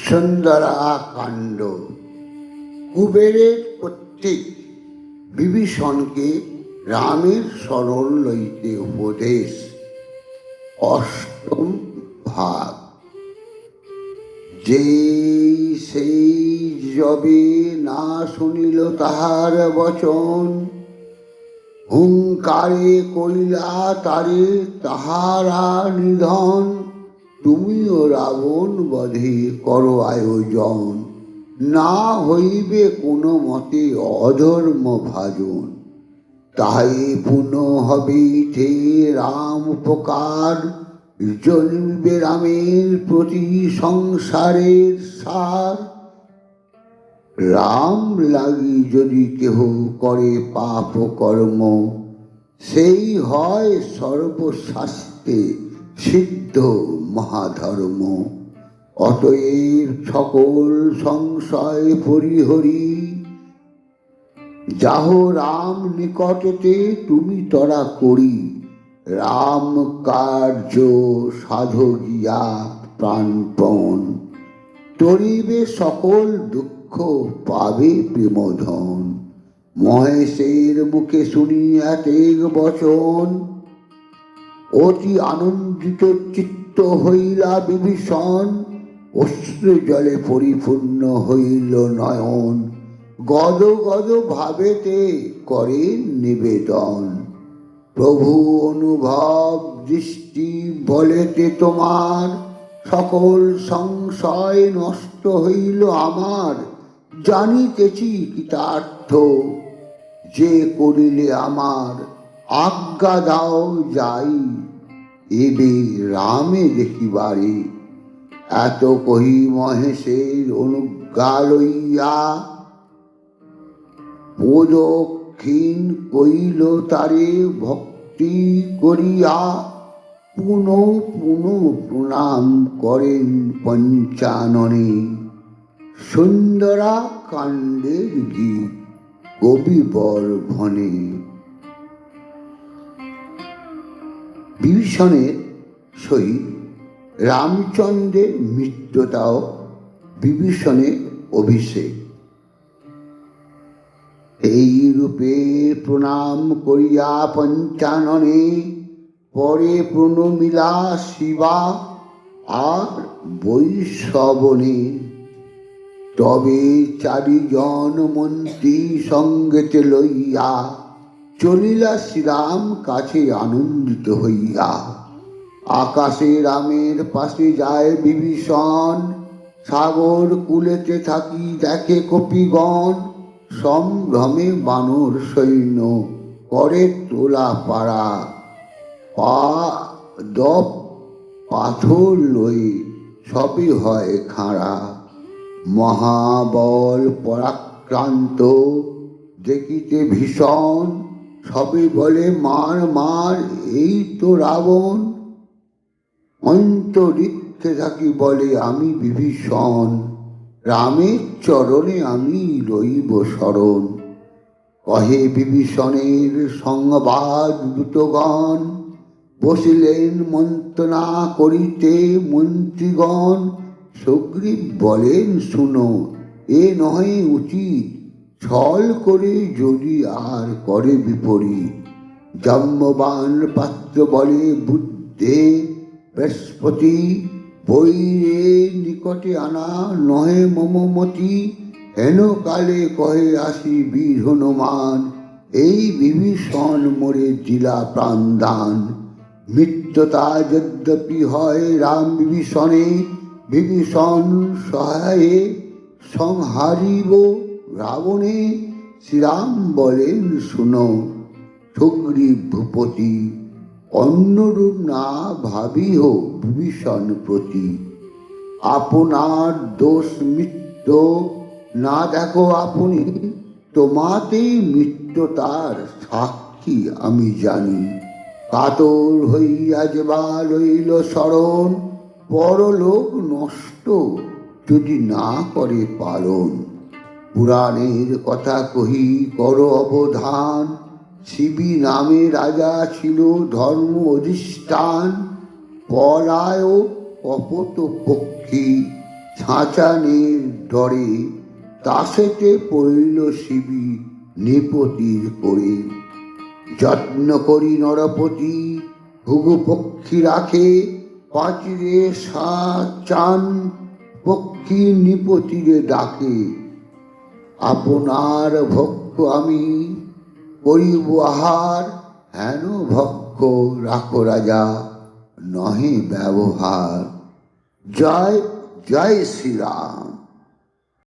সুন্দরা কাণ্ড। কুবেরের কর্তৃক বিভীষণকে রামের শরণ লইতে উপদেশ। অষ্টম ভাগ। সেই যবে না শুনিল তাহার বচন, হুঙ্কারে কইলা তারে তাহারা নিধন। তুমিও রাবণ বধে করো আয়োজন, না হইবে কোনো মতে অধর্ম ভাজন। তাই পুনঃ হবে তে রাম উপকার, জন্মিবে রামের প্রতি সংসারের সার। রাম লাগি যদি কেহ করে পাপ কর্ম, সেই হয় সর্বশাস্ত্রে সিদ্ধ মহাধর্ম। অতএব সকল সংশয় পরিহরি, যাহ রাম নিকটতে তুমি তরা করি। রাম কার্য সাধো গিয়া প্রাণপণ, তরিবে সকল দুঃখ পাবে প্রেমধন। মহেশের মুখে শুনিয়া তেগ বচন, অতি আনন্দিত চিত্ত হইলা বিভীষণ। অশ্রু জলে পরিপূর্ণ হইল নয়ন, গদ গদ ভাবেতে করেন নিবেদন। প্রভু অনুভব দৃষ্টি বলেতে তোমার, সকল সংশয় নষ্ট হইল আমার। জানিতেছি কৃতার্থ, যে করিলে আমার আজ্ঞা দাও যাই, এবে রামে দেখিবারে। এত কহি মহেশের অনুজ্ঞা লইয়া, প্রদক্ষিণ কইল তারে ভক্তি করিয়া। পুনঃ পুনঃ প্রণাম করেন পঞ্চাননে, সুন্দরা কাণ্ডের গীত কবিবর ভনে। বিভীষণের সহিত রামচন্দ্রের মিত্রতাও বিভীষণের অভিষেক। এই রূপে প্রণাম করিয়া পঞ্চাননে, পরে প্রণমিলা শিবা আর বৈষ্ণবনে। তবে চারিজন মন্ত্রী সঙ্গেতে লইয়া, চলিলা শ্রীরাম কাছে আনন্দিত হইয়া। আকাশে রামের পাশে যায় বিভীষণ, সাগর কূলেতে থাকি দেখে কপিগণ। সম্ভ্রমে বানর সৈন্য করে তোলা পাড়া, দপ পাথর লয়ে সবই হয় খাঁড়া। মহাবল পরাক্রান্ত দেখিতে ভীষণ, সবে বলে মার মার এই তো রাবণ। অন্তরিক্ষে থাকি বলে আমি বিভীষণ, রামের চরণে আমি লইব শরণ। কহে বিভীষণের সংবাদ দূতগণ, বসিলেন মন্ত্রণা করিতে মন্ত্রীগণ। সুগ্রীব বলেন শুনো, এ নহে উচিত, ছল করে যদি আর করে বিপরীত। জাম্ববান পাত্র বলে বুদ্ধে বৃহস্পতি, বৈরে নিকটে আনা নহে মমমতি। হেন কালে কহে আসি বীর হনুমান, এই বিভীষণ মোরে দিলা প্রাণদান। মিত্রতা যদ্যপি হয় রাম বিভীষণে, বিভীষণ সহায়ে সংহারিব রাবণে। শ্রীরাম বলেন শুনো, সুগ্রীব ভূপতি, অন্যরূপ না ভাবিহ বিভীষণ প্রতি। আপনার দোষ মিত্র না দেখো আপনি, তোমাতেই মিত্রতার সাক্ষী আমি জানি। কাতর হইয়া যেবা লইল শরণ, পরলোক নষ্ট যদি না করে পালন। পুরাণের কথা কহি কর অবধান, শিবী নামে রাজা ছিল ধর্ম অধিষ্ঠান। পলায় কপট পক্ষী ছাঁচানের ডরে তাসেতে পড়িল শিবি নিপতির করে। যত্ন করি নরপতি হুগু পক্ষী রাখে, পাচিরে চান পক্ষী নিপতিরে ডাকে। আপনার ভক্ষ আমি করিব আহার, হেন ভক্ষ রাখো রাজা নহে ব্যবহার। জয় জয় শ্রীরাম।